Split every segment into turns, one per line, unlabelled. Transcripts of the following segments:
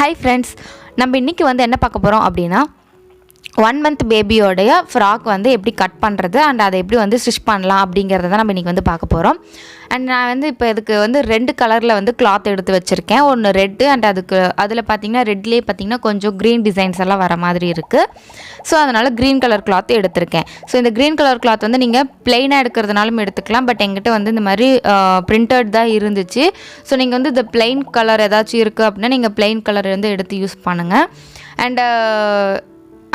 Hi friends, நம்ம இன்னைக்கு வந்து என்ன பார்க்க போறோம் அப்படினா 1 month பேபியோட frock வந்து எப்படி கட் பண்றது and அதை எப்படி வந்து ஸ்டிட்ச் பண்ணலாம் அப்படிங்கறத தான் நம்ம இன்னைக்கு வந்து பார்க்க போறோம். and நான் வந்து இப்போ இதுக்கு வந்து ரெண்டு கலர்ல வந்து cloth எடுத்து வச்சிருக்கேன். ஒன்னு ரெட் and அதுல பாத்தீங்கன்னா ரெட்லயே பாத்தீங்கன்னா கொஞ்சம் green டிசைன்ஸ் எல்லாம் வர மாதிரி இருக்கு. சோ அதனால green color cloth எடுத்துர்க்கேன். சோ இந்த green color cloth வந்து நீங்க plain எடுக்கிறதுனாலும் எடுத்துக்கலாம். பட் என்கிட்ட வந்து இந்த மாதிரி printed தான் இருந்துச்சு. சோ நீங்க வந்து the plain color ஏதாச்சும் இருக்கு அப்படினா நீங்க plain color வந்து எடுத்து யூஸ் பண்ணுங்க. and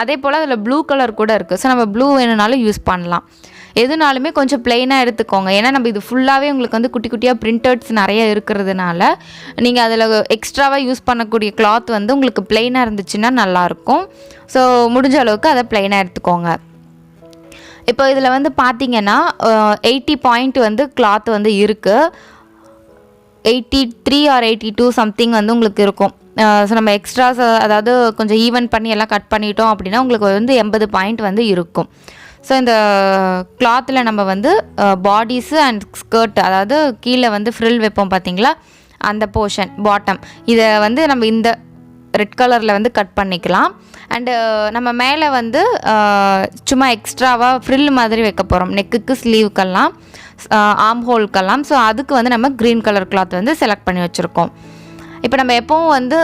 அதே போல அதுல ப்ளூ கலர் கூட இருக்கு. சோ நம்ம ப்ளூ வேணும்னாலும் யூஸ் பண்ணலாம். எதுனாலுமே கொஞ்சம் ப்ளைனா எடுத்துக்கோங்க. ஏன்னா நம்ம இது ஃபுல்லாவே உங்களுக்கு வந்து குட்டி குட்டியா பிரிண்டட்ஸ் நிறைய இருக்குறதுனால நீங்க அதுல எக்ஸ்ட்ராவா யூஸ் பண்ணக்கூடிய cloth வந்து உங்களுக்கு ப்ளைனா இருந்துச்சுன்னா நல்லா இருக்கும். சோ முடிஞ்ச அளவுக்கு அத ப்ளைனா எடுத்துக்கோங்க. இப்போ இதுல வந்து பாத்தீங்கன்னா 80 பாயிண்ட் வந்து cloth வந்து இருக்கு. 83 or 82 something வந்து உங்களுக்கு இருக்கும். சோ நம்ம எக்ஸ்ட்ராஸ் அதாவது கொஞ்சம் ஈவன் பண்ணி எல்லாம் கட் பண்ணிட்டோம் அப்படினா உங்களுக்கு வந்து 80 பாயிண்ட் வந்து இருக்கும். சோ இந்த clothல நம்ம வந்து பாடிஸ் and ஸ்கர்ட் அதாவது கீழ வந்து frill வைப்போம் பாத்தீங்களா அந்த போர்ஷன் பாட்டம் இத வந்து நம்ம இந்த ரெட் கலர்ல வந்து கட் பண்ணிக்கலாம். and நம்ம மேல வந்து சும்மா எக்ஸ்ட்ராவா frill மாதிரி வைக்க போறோம். நெக்குக்கு ஸ்லீவ்க்கெல்லாம் ஆர்ம் ஹோல்க்கெல்லாம். சோ அதுக்கு வந்து நம்ம green color cloth வந்து செலக்ட் பண்ணி வச்சிருக்கோம். இப்போ நம்ம எப்பவும் வந்து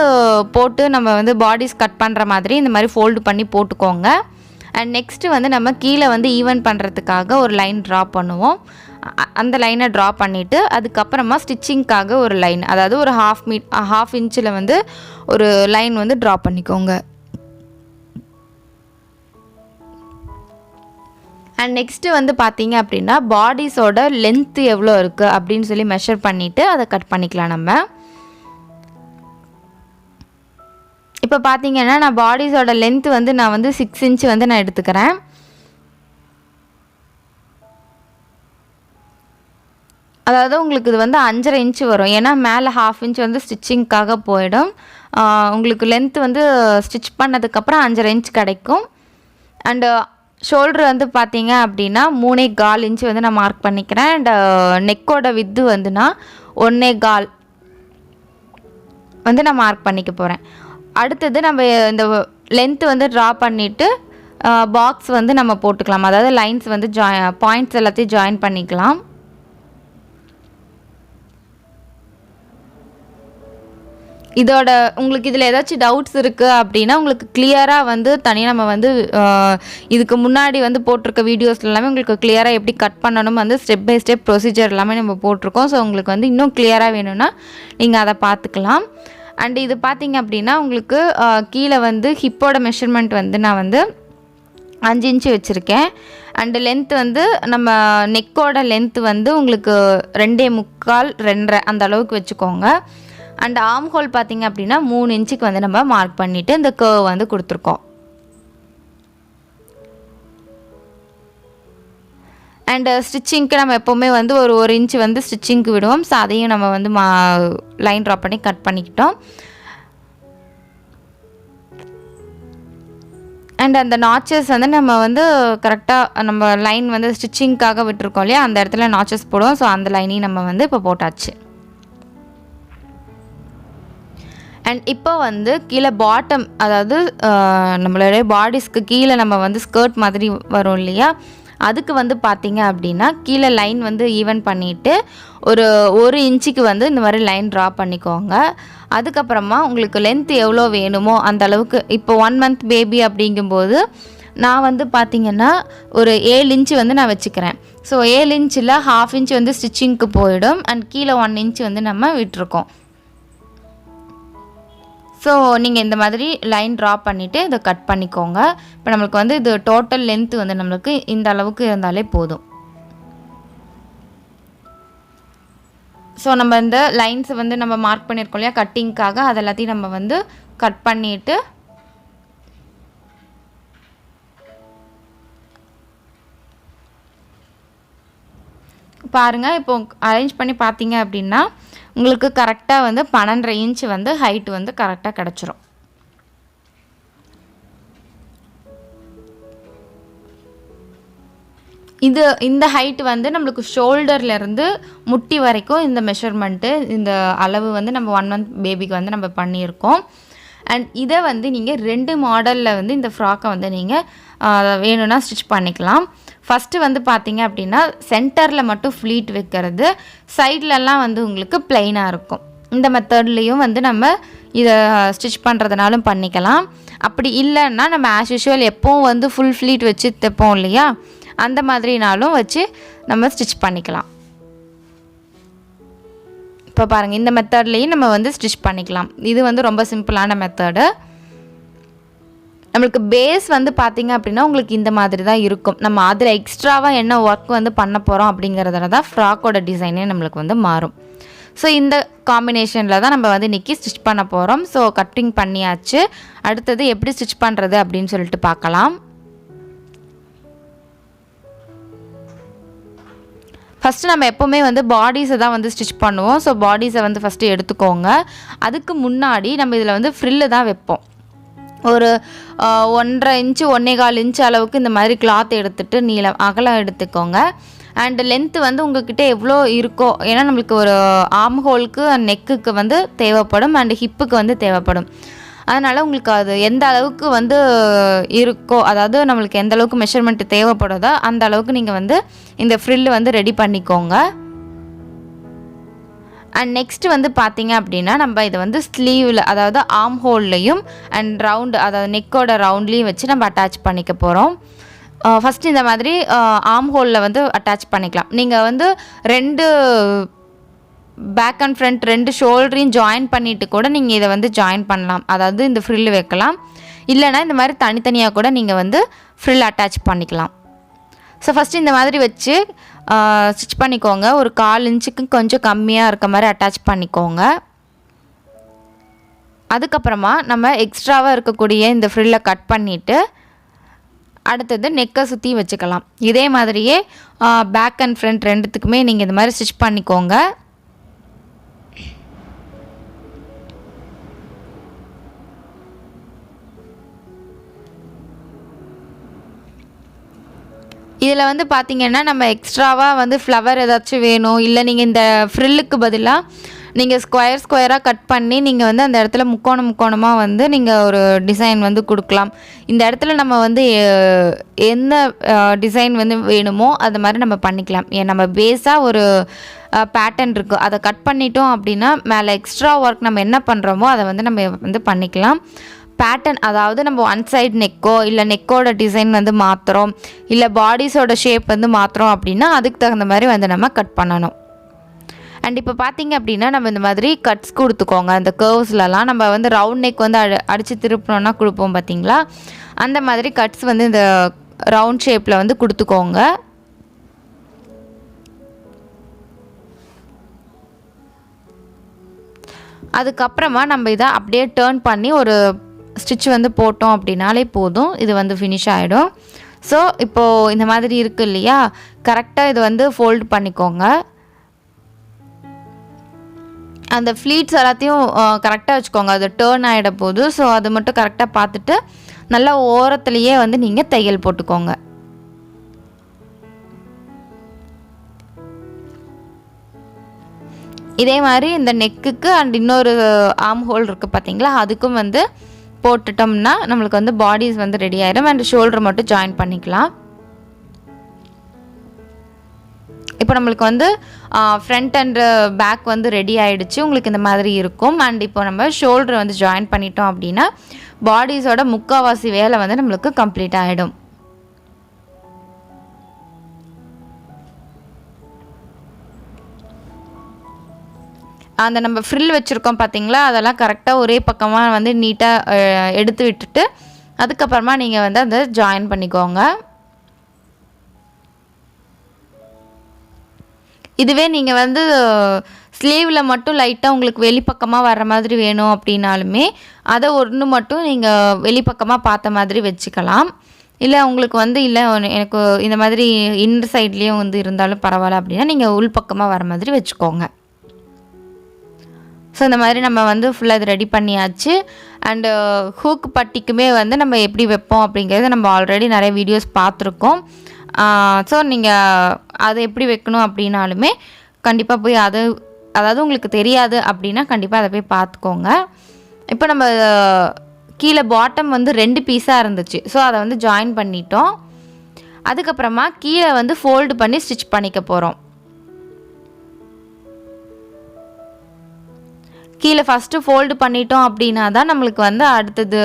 போட்டு நம்ம வந்து பாடிஸ் கட் பண்ற மாதிரி இந்த மாதிரி ஃபோல்ட் பண்ணி போட்டுக்கோங்க. and next வந்து நம்ம கீழ வந்து ஈவன் பண்றதுக்காக ஒரு லைன் டிரா பண்ணுவோம். அந்த லைனை டிரா பண்ணிட்டு அதுக்கு அப்புறமா ஸ்டிச்சிங்காக ஒரு லைன் அதாவது ஒரு half inchல வந்து ஒரு லைன் வந்து டிரா பண்ணிக்கோங்க. and next வந்து பாத்தீங்க அப்படினா பாடிஸோட லெந்த் எவ்வளவு இருக்கு அப்படினு சொல்லி மெஷர் பண்ணிட்டு அதை கட் பண்ணிக்கலாம் நம்ம. இப்போ பாத்தீங்கன்னா நான் பாடிஸோட லெந்த் வந்து நான் வந்து 6 inch வந்து நான் எடுத்துக்கறேன். அதாவது உங்களுக்கு இது வந்து 5.5 inch வரும். ஏன்னா மேல half inch வந்து ஸ்டிச்சிங்காக போய்டும். உங்களுக்கு லெந்த் வந்து ஸ்டிட்ச் பண்ணதுக்கு அப்புறம் 5.5 inch கிடைக்கும். and ஷோல்டர் வந்து பாத்தீங்க அப்படினா 3.25 inch வந்து நான் மார்க் பண்ணிக்கிறேன். and நெக்கோட width வந்து நான் 1.25 வந்து நான் மார்க் பண்ணிக்க போறேன். அடுத்து நம்ம இந்த லெந்த் வந்து டிரா பண்ணிட்டு பாக்ஸ் வந்து நம்ம போட்டுக்கலாம். அதாவது லைன்ஸ் வந்து பாயிண்ட்ஸ் எல்லாத்தையும் ஜாயின் பண்ணிக்கலாம். இதோட உங்களுக்கு இதுல ஏதாச்சும் டவுட்ஸ் இருக்கு அப்படினா உங்களுக்கு கிளியரா வந்து தனியா நம்ம வந்து இதுக்கு முன்னாடி வந்து போட்டுருக்க வீடியோஸ்ல எல்லாமே உங்களுக்கு கிளியரா எப்படி கட் பண்ணனும் வந்து ஸ்டெப் பை ஸ்டெப் ப்ரொசீஜர் எல்லாமே நம்ம போட்டுருக்கோம். சோ உங்களுக்கு வந்து இன்னும் கிளியரா வேணும்னா நீங்க அத பார்த்துக்கலாம். and இது பாத்தீங்க அப்படினா உங்களுக்கு கீழ வந்து ஹிப்போட மெஷர்மென்ட் வந்து நான் வந்து 5 inch வச்சிருக்கேன். and லெந்த் வந்து நம்ம நெக்கோட லெந்த் வந்து உங்களுக்கு 2.25 2.5 அந்த அளவுக்கு வெச்சுக்கோங்க. and ஆர்ம் ஹோல் பாத்தீங்க அப்படினா 3 inchக்கு வந்து நம்ம மார்க் பண்ணிட்டு இந்த கர்வ் வந்து கொடுத்திருக்கோம். and ஸ்டிச்சிங்க்கு நம்ம எப்பவுமே வந்து ஒரு 1 inch வந்து ஸ்டிச்சிங்க்கு விடுவோம். சோ அதையும் நம்ம வந்து லைன் டிரா பண்ணி கட் பண்ணிக்கிட்டோம். and அந்த நாட்சஸ் வந்து நம்ம வந்து கரெக்ட்டா நம்ம லைன் வந்து ஸ்டிச்சிங்காக விட்டுருக்கோம் இல்லையா அந்த இடத்துல நாட்சஸ் போடுவோம். சோ அந்த லைனையும் நம்ம வந்து இப்ப போட்டாச்சு. and இப்போ வந்து கீழ பாட்டம் அதாவது நம்மளோட பாடிஸ்க்கு கீழ நம்ம வந்து ஸ்கர்ட் மாதிரி வரும் இல்லையா அதுக்கு வந்து பாத்தீங்க அப்படினா கீழ லைன் வந்து ஈவன் பண்ணிட்டு ஒரு 1 inchக்கு வந்து இந்த மாதிரி லைன் டிரா பண்ணிக்கோங்க. அதுக்கு அப்புறமா உங்களுக்கு லெந்த் எவ்வளவு வேணுமோ அந்த அளவுக்கு இப்போ 1 month பேபி அப்படிங்கும்போது நான் வந்து பாத்தீங்கன்னா ஒரு 7 inch வந்து நான் வெச்சுக்கிறேன். சோ 7 inchல half inch வந்து ஸ்டிச்சிங்க்கு போய்டும் and கீழ 1 inch வந்து நம்ம விட்டுறோம். சோ நீங்க இந்த மாதிரி லைன் டிரா பண்ணிட்டு இத கட் பண்ணிக்கோங்க. இப்போ நமக்கு வந்து இது டோட்டல் லெந்த் வந்து நமக்கு இந்த அளவுக்கு இருந்தாலே போதும். சோ நம்ம இந்த லைன்ஸ் வந்து நம்ம மார்க் பண்ணிருக்கோம் இல்லையா கட்டிங்காக அதெல்லாத்தையும் நம்ம வந்து கட் பண்ணிட்டு பாருங்க இப்போ அரேஞ்ச் பண்ணி பாத்தீங்க அப்படினா உங்களுக்கு கரெக்ட்டா வந்து 12.5 inch வந்து ஹைட் வந்து கரெக்ட்டா கிடைச்சிரும். இந்த ஹைட் வந்து நமக்கு ஷோல்டர்ல இருந்து முட்டி வரைக்கும் இந்த மெஷர்மென்ட் இந்த அளவு வந்து நம்ம 1 month பேபிக்கு வந்து நம்ம பண்ணியிருக்கோம். அண்ட் இதை வந்து நீங்கள் 2 மாடலில் வந்து இந்த ஃப்ராக்கை வந்து நீங்கள் வேணும்னா ஸ்டிச் பண்ணிக்கலாம். ஃபஸ்ட்டு வந்து பார்த்தீங்க அப்படின்னா சென்டரில் மட்டும் ஃப்ளீட் வைக்கிறது, சைட்லலாம் வந்து உங்களுக்கு ப்ளைனாக இருக்கும். இந்த மெத்தட்லேயும் வந்து நம்ம இதை ஸ்டிச் பண்ணுறதுனாலும் பண்ணிக்கலாம். அப்படி இல்லைன்னா நம்ம ஆஸ் யூஷுவல் எப்போவும் வந்து ஃபுல் ஃப்ளீட் வச்சு தைப்போம் இல்லையா, அந்த மாதிரினாலும் வச்சு நம்ம ஸ்டிச் பண்ணிக்கலாம். இப்போ பாருங்கள், இந்த மெத்தட்லேயும் நம்ம வந்து ஸ்டிச் பண்ணிக்கலாம். இது வந்து ரொம்ப சிம்பிளான மெத்தடு. நம்மளுக்கு பேஸ் வந்து பார்த்திங்க அப்படின்னா உங்களுக்கு இந்த மாதிரி தான் இருக்கும். நம்ம அதில் எக்ஸ்ட்ராவாக என்ன ஒர்க் வந்து பண்ண போகிறோம் அப்படிங்கிறதுல தான் ஃப்ராக்கோட டிசைனே நம்மளுக்கு வந்து மாறும். ஸோ இந்த காம்பினேஷனில் தான் நம்ம வந்து இன்றைக்கி ஸ்டிச் பண்ண போகிறோம். ஸோ கட்டிங் பண்ணியாச்சு. அடுத்தது எப்படி ஸ்டிச் பண்ணுறது அப்படின்னு சொல்லிட்டு பார்க்கலாம். ஃபஸ்ட்டு நம்ம எப்போவுமே வந்து பாடிஸை தான் வந்து ஸ்டிச் பண்ணுவோம். ஸோ பாடிஸை வந்து ஃபஸ்ட்டு எடுத்துக்கோங்க. அதுக்கு முன்னாடி நம்ம இதில் வந்து ஃப்ரில்லு தான் வைப்போம். ஒரு 1.5 இன்ச்சு 1.25 இன்ச்சு அளவுக்கு இந்த மாதிரி கிளாத் எடுத்துகிட்டு நீளம் அகலம் எடுத்துக்கோங்க. அண்ட் லென்த்து வந்து உங்கள்கிட்ட எவ்வளோ இருக்கோ, ஏன்னா நம்மளுக்கு ஒரு ஆர்ம் ஹோலுக்கு நெக்குக்கு வந்து தேவைப்படும் அண்ட் ஹிப்புக்கு வந்து தேவைப்படும். அதனால் உங்களுக்கு அது எந்த அளவுக்கு வந்து இருக்கோ, அதாவது நம்மளுக்கு எந்த அளவுக்கு மெஷர்மெண்ட்டு தேவைப்படுதோ அந்த அளவுக்கு நீங்கள் வந்து இந்த ஃப்ரில்லு வந்து ரெடி பண்ணிக்கோங்க. அண்ட் நெக்ஸ்ட்டு வந்து பார்த்திங்க அப்படின்னா நம்ம இதை வந்து ஸ்லீவில், அதாவது ஆர்ம் ஹோல்லையும் அண்ட் ரவுண்டு, அதாவது நெக்கோட ரவுண்ட்லேயும் வச்சு நம்ம அட்டாச் பண்ணிக்க போகிறோம். ஃபஸ்ட்டு இந்த மாதிரி ஆர்ம் ஹோலில் வந்து அட்டாச் பண்ணிக்கலாம். நீங்கள் வந்து 2 பேக் அண்ட் ஃப்ரண்ட் 2 ஷோல்டரையும் ஜாயின் பண்ணிவிட்டு கூட நீங்கள் இதை வந்து ஜாயின் பண்ணலாம். அதாவது இந்த ஃப்ரில் வைக்கலாம். இல்லைனா இந்த மாதிரி தனித்தனியாக கூட நீங்கள் வந்து ஃப்ரில் அட்டாச் பண்ணிக்கலாம். ஸோ ஃபஸ்ட்டு இந்த மாதிரி வச்சு ஸ்டிச் பண்ணிக்கோங்க. ஒரு 1/4 இன்ச்சுக்கு கொஞ்சம் கம்மியாக இருக்க மாதிரி அட்டாச் பண்ணிக்கோங்க. அதுக்கப்புறமா நம்ம எக்ஸ்ட்ராவாக இருக்கக்கூடிய இந்த ஃப்ரில்லை கட் பண்ணிவிட்டு அடுத்தது நெக்கை சுற்றி வச்சுக்கலாம். இதே மாதிரியே பேக் அண்ட் ஃப்ரண்ட் 2த்துக்குமே நீங்கள் இந்த மாதிரி ஸ்டிச் பண்ணிக்கோங்க. இதில் வந்து பார்த்திங்கன்னா நம்ம எக்ஸ்ட்ராவாக வந்து ஃப்ளவர் ஏதாச்சும் வேணும், இல்லை நீங்கள் இந்த ஃப்ரில்லுக்கு பதிலாக நீங்கள் ஸ்கொயராக கட் பண்ணி நீங்கள் வந்து அந்த இடத்துல முக்கோணமாக வந்து நீங்கள் ஒரு டிசைன் வந்து கொடுக்கலாம். இந்த இடத்துல நம்ம வந்து என்ன டிசைன் வந்து வேணுமோ அது மாதிரி நம்ம பண்ணிக்கலாம். நம்ம பேஸாக ஒரு பேட்டர்ன் இருக்குது, அதை கட் பண்ணிட்டோம் அப்படின்னா மேலே எக்ஸ்ட்ரா ஒர்க் நம்ம என்ன பண்ணுறோமோ அதை வந்து நம்ம வந்து பண்ணிக்கலாம். பேட்டர்ன், அதாவது நம்ம ஒன் சைடு நெக்கோ இல்லை நெக்கோட டிசைன் வந்து மாற்றுறோம், இல்லை பாடிஸோட ஷேப் வந்து மாற்றுறோம் அப்படின்னா அதுக்கு தகுந்த மாதிரி வந்து நம்ம கட் பண்ணணும். அண்ட் இப்போ பார்த்திங்க அப்படின்னா நம்ம இந்த மாதிரி கட்ஸ் கொடுத்துக்கோங்க. அந்த கர்வ்ஸ்லலாம் நம்ம வந்து ரவுண்ட் நெக் வந்து அடித்து திருப்பினோன்னா கொடுப்போம் பார்த்திங்களா, அந்த மாதிரி கட்ஸ் வந்து இந்த ரவுண்ட் ஷேப்பில் வந்து கொடுத்துக்கோங்க. அதுக்கப்புறமா நம்ம இதை அப்படியே டேர்ன் பண்ணி ஒரு ஸ்டிச் வந்து போட்டோம் அப்படின்னாலே போதும், இது வந்து ஃபினிஷ் ஆகிடும். ஸோ இப்போது இந்த மாதிரி இருக்குது இல்லையா, கரெக்டாக இது வந்து ஃபோல்டு பண்ணிக்கோங்க. அந்த ஃப்ளீட்ஸ் எல்லாத்தையும் கரெக்டாக வச்சுக்கோங்க, அது டேர்ன் ஆகிட போகுது. ஸோ அது மட்டும் கரெக்டாக பார்த்துட்டு நல்லா ஓரத்துலேயே வந்து நீங்கள் தையல் போட்டுக்கோங்க. இதே மாதிரி இந்த நெக்குக்கு அண்ட் இன்னொரு ஆர்ம் ஹோல் இருக்குது பார்த்தீங்களா, அதுக்கும் வந்து போட்டுட்டோம்னா நம்மளுக்கு வந்து பாடிஸ் வந்து ரெடி ஆகிடும். அண்ட் ஷோல்டர் மட்டும் ஜாயின் பண்ணிக்கலாம். இப்போ நம்மளுக்கு வந்து ஃப்ரண்ட் அண்ட் பேக் வந்து ரெடி ஆகிடுச்சு. உங்களுக்கு இந்த மாதிரி இருக்கும். அண்ட் இப்போ நம்ம ஷோல்டர் வந்து ஜாயின் பண்ணிட்டோம் அப்படின்னா பாடிஸோட முக்கால்வாசி வேலை வந்து நம்மளுக்கு கம்ப்ளீட் ஆகிடும். அந்த நம்ம ஃப்ரில் வச்சுருக்கோம் பார்த்திங்களா, அதெல்லாம் கரெக்டாக ஒரே பக்கமாக வந்து நீட்டாக எடுத்து விட்டுட்டு அதுக்கப்புறமா நீங்கள் வந்து அதை ஜாயின் பண்ணிக்கோங்க. இதுவே நீங்கள் வந்து ஸ்லீவில் மட்டும் லைட்டாக உங்களுக்கு வெளிப்பக்கமாக வர்ற மாதிரி வேணும் அப்படின்னாலுமே அதை ஒன்று மட்டும் நீங்கள் வெளிப்பக்கமாக பார்த்த மாதிரி வச்சுக்கலாம். இல்லை உங்களுக்கு வந்து இல்லை எனக்கு இந்த மாதிரி இன்னர் சைட்லேயும் வந்து இருந்தாலும் பரவாயில்ல அப்படின்னா நீங்கள் உள் பக்கமாக வர மாதிரி வச்சுக்கோங்க. ஸோ இந்த மாதிரி நம்ம வந்து ஃபுல்லாக இது ரெடி பண்ணியாச்சு. அண்டு ஹூக் பட்டிக்குமே வந்து நம்ம எப்படி வைப்போம் அப்படிங்கிறத நம்ம ஆல்ரெடி நிறைய வீடியோஸ் பார்த்துருக்கோம். ஸோ நீங்கள் அதை எப்படி வைக்கணும் அப்படின்னாலுமே கண்டிப்பாக போய் அதாவது உங்களுக்கு தெரியாது அப்படின்னா கண்டிப்பாக அதை போய் பார்த்துக்கோங்க. இப்போ நம்ம கீழே பாட்டம் வந்து 2 பீஸாக இருந்துச்சு. ஸோ அதை வந்து ஜாயின் பண்ணிட்டோம். அதுக்கப்புறமா கீழே வந்து ஃபோல்டு பண்ணி ஸ்டிச் பண்ணிக்க போகிறோம். கீழே ஃபஸ்ட்டு ஃபோல்டு பண்ணிட்டோம் அப்படின்னா தான் நம்மளுக்கு வந்து அடுத்தது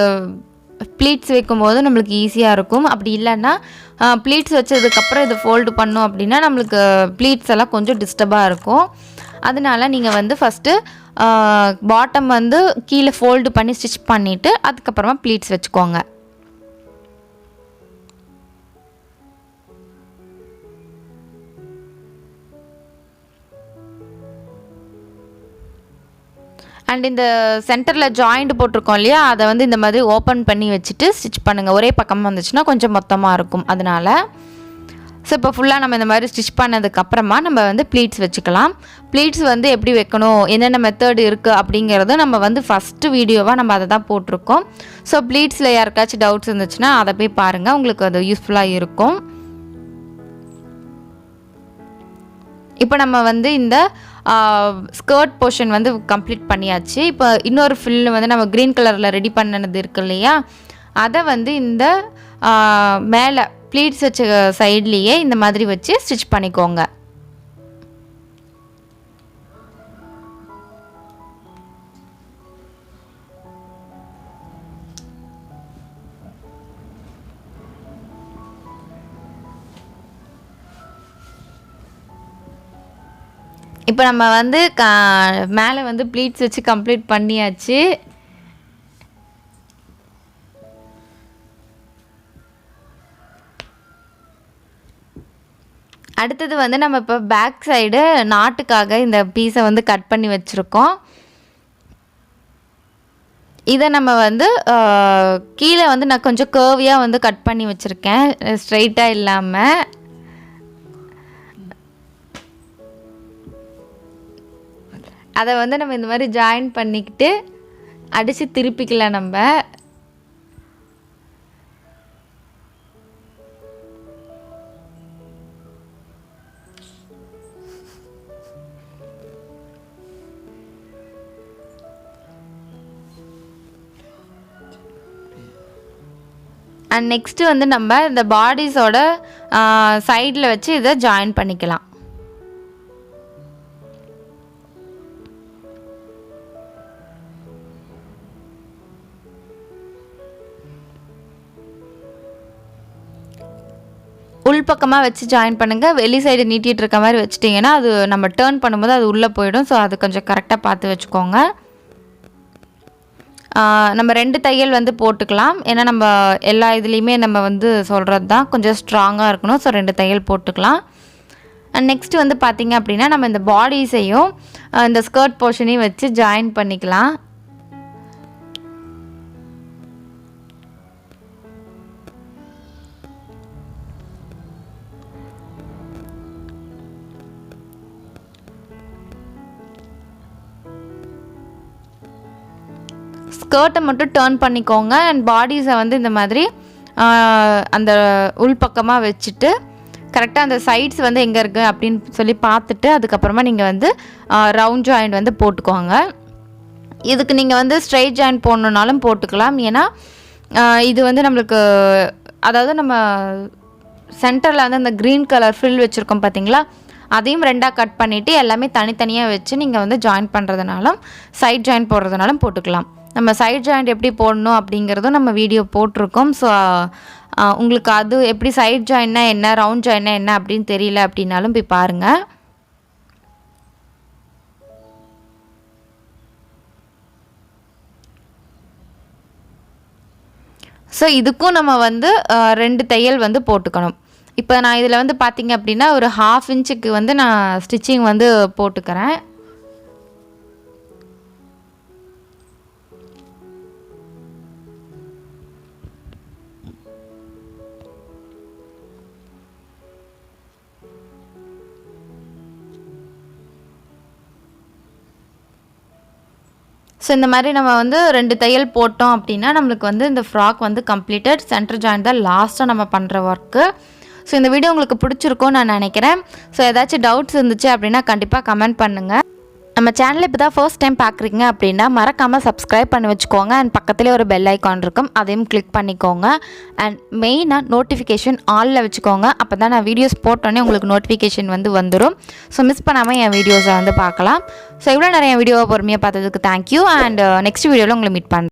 ப்ளீட்ஸ் வைக்கும்போது நம்மளுக்கு ஈஸியாக இருக்கும். அப்படி இல்லைன்னா ப்ளீட்ஸ் வச்சதுக்கப்புறம் இது ஃபோல்டு பண்ணோம் அப்படின்னா நம்மளுக்கு ப்ளீட்ஸ் எல்லாம் கொஞ்சம் டிஸ்டர்பாக இருக்கும். அதனால நீங்கள் வந்து ஃபஸ்ட்டு பாட்டம் வந்து கீழே ஃபோல்டு பண்ணி ஸ்டிச் பண்ணிவிட்டு அதுக்கப்புறமா ப்ளீட்ஸ் வச்சுக்கோங்க. அண்ட் இந்த சென்டரில் ஜாயிண்ட் போட்டிருக்கோம் இல்லையா, அதை வந்து இந்த மாதிரி ஓப்பன் பண்ணி வச்சுட்டு ஸ்டிச் பண்ணுங்கள். ஒரே பக்கமாக வந்துச்சுன்னா கொஞ்சம் மொத்தமாக இருக்கும். அதனால் ஸோ இப்போ ஃபுல்லாக நம்ம இந்த மாதிரி ஸ்டிச் பண்ணதுக்கப்புறமா நம்ம வந்து ப்ளீட்ஸ் வச்சுக்கலாம். ப்ளீட்ஸ் வந்து எப்படி வைக்கணும், என்னென்ன மெத்தட் இருக்குது அப்படிங்கிறது நம்ம வந்து ஃபஸ்ட்டு வீடியோவாக நம்ம அதை தான் போட்டிருக்கோம். ஸோ ப்ளீட்ஸில் யாருக்காச்சும் டவுட்ஸ் இருந்துச்சுன்னா அதை போய் பாருங்கள், உங்களுக்கு அது யூஸ்ஃபுல்லாக இருக்கும். இப்போ நம்ம வந்து இந்த ஸ்கர்ட் போர்ஷன் வந்து கம்ப்ளீட் பண்ணியாச்சு. இப்போ இன்னொரு ஃபில் வந்து நம்ம க்ரீன் கலரில் ரெடி பண்ணது இருக்கு இல்லையா, அதை வந்து இந்த மேலே ப்ளீட்ஸ் வச்ச சைட்லேயே இந்த மாதிரி வச்சு ஸ்டிச் பண்ணிக்கோங்க. இப்போ நம்ம வந்து மேலே வந்து ப்ளீட்ஸ் வச்சு கம்ப்ளீட் பண்ணியாச்சு. அடுத்தது வந்து நம்ம இப்போ பேக் சைடு நாட்டுக்காக இந்த பீஸை வந்து கட் பண்ணி வச்சுருக்கோம். இதை நம்ம வந்து கீழே வந்து நான் கொஞ்சம் கர்வியாக வந்து கட் பண்ணி வச்சுருக்கேன், ஸ்ட்ரைட்டாக இல்லாமல். அதை வந்து நம்ம இந்த மாதிரி ஜாயின் பண்ணிக்கிட்டு அடித்து திருப்பிக்கலாம் நம்ம. அண்ட் நெக்ஸ்ட்டு வந்து நம்ம இந்த பாடிஸோட சைடில் வச்சு இதை ஜாயின் பண்ணிக்கலாம். உள்பக்கமாக வச்சு ஜாயின் பண்ணுங்கள். வெளி சைடு நீட்டிகிட்டு இருக்க மாதிரி வச்சிட்டிங்கன்னா அது நம்ம டேர்ன் பண்ணும்போது அது உள்ளே போயிடும். ஸோ அது கொஞ்சம் கரெக்டாக பார்த்து வச்சுக்கோங்க. நம்ம 2 தையல் வந்து போட்டுக்கலாம். ஏன்னா நம்ம எல்லா இதுலேயுமே நம்ம வந்து சொல்கிறது தான் கொஞ்சம் ஸ்ட்ராங்காக இருக்கணும். ஸோ 2 தையல் போட்டுக்கலாம். அண்ட் நெக்ஸ்ட்டு வந்து பார்த்திங்க அப்படின்னா நம்ம இந்த பாடிஸையும் இந்த ஸ்கர்ட் போர்ஷனையும் வச்சு ஜாயின் பண்ணிக்கலாம். ஸ்கர்ட்டை மட்டும் டேர்ன் பண்ணிக்கோங்க. அண்ட் பாடிஸை வந்து இந்த மாதிரி அந்த உள்பக்கமாக வச்சுட்டு கரெக்டாக அந்த சைட்ஸ் வந்து எங்கே இருக்குது அப்படின்னு சொல்லி பார்த்துட்டு அதுக்கப்புறமா நீங்கள் வந்து ரவுண்ட் ஜாயிண்ட் வந்து போட்டுக்கோங்க. இதுக்கு நீங்கள் வந்து ஸ்ட்ரைட் ஜாயிண்ட் போடணுன்னாலும் போட்டுக்கலாம். ஏன்னா இது வந்து நம்மளுக்கு அதாவது நம்ம சென்டரில் வந்து அந்த க்ரீன் கலர் ஃபில் வச்சுருக்கோம் பார்த்தீங்களா, அதையும் 2ஆக கட் பண்ணிவிட்டு எல்லாமே தனித்தனியாக வச்சு நீங்கள் வந்து ஜாயின் பண்ணுறதுனாலும் சைட் ஜாயின் போடுறதுனாலும் போட்டுக்கலாம். நம்ம சைட் ஜாயிண்ட் எப்படி போடணும் அப்படிங்கிறதும் நம்ம வீடியோ போட்டிருக்கோம். ஸோ உங்களுக்கு அது எப்படி சைட் ஜாயின்னா என்ன, ரவுண்ட் ஜாயின்னா என்ன அப்படின்னு தெரியல அப்படின்னாலும் போய் பாருங்கள். ஸோ இதுக்கும் நம்ம வந்து 2 தையல் வந்து போட்டுக்கணும். இப்போ நான் இதில் வந்து பார்த்திங்க அப்படின்னா ஒரு 1/2 இன்ச்சுக்கு வந்து நான் ஸ்டிச்சிங் வந்து போட்டுக்கிறேன். ஸோ இந்த மாதிரி நம்ம வந்து 2 தையல் போட்டோம் அப்படின்னா நம்மளுக்கு வந்து இந்த ஃப்ராக் வந்து கம்ப்ளீட்டட். சென்டர் ஜாயின் தான் லாஸ்ட்டாக நம்ம பண்ணுற ஒர்க்கு. ஸோ இந்த வீடியோ உங்களுக்கு பிடிச்சிருக்கும்னு நான் நினைக்கிறேன். ஸோ ஏதாச்சும் டவுட்ஸ் இருந்துச்சு அப்படின்னா கண்டிப்பாக கமெண்ட் பண்ணுங்கள். நம்ம சேனலை இப்போ தான் ஃபர்ஸ்ட் டைம் பார்க்குறீங்க அப்படின்னா மறக்காமல் சப்ஸ்கிரைப் பண்ணி வச்சுக்கோங்க. அண்ட் பக்கத்துலேயே ஒரு பெல் ஐக்கான் இருக்கும், அதையும் கிளிக் பண்ணிக்கோங்க. அண்ட் மெயினாக நோட்டிஃபிகேஷன் ஆலில் வச்சுக்கோங்க. அப்போ தான் நான் வீடியோஸ் போட்டோன்னே உங்களுக்கு நோட்டிஃபிகேஷன் வந்துடும். ஸோ மிஸ் பண்ணாமல் என் வீடியோஸை பார்க்கலாம். ஸோ இவ்வளோ நிறைய வீடியோவை பொறுமையாக பார்த்ததுக்கு தேங்க்யூ. அண்ட் நெக்ஸ்ட் வீடியோவில் உங்களை மீட் பண்ணுறேன்.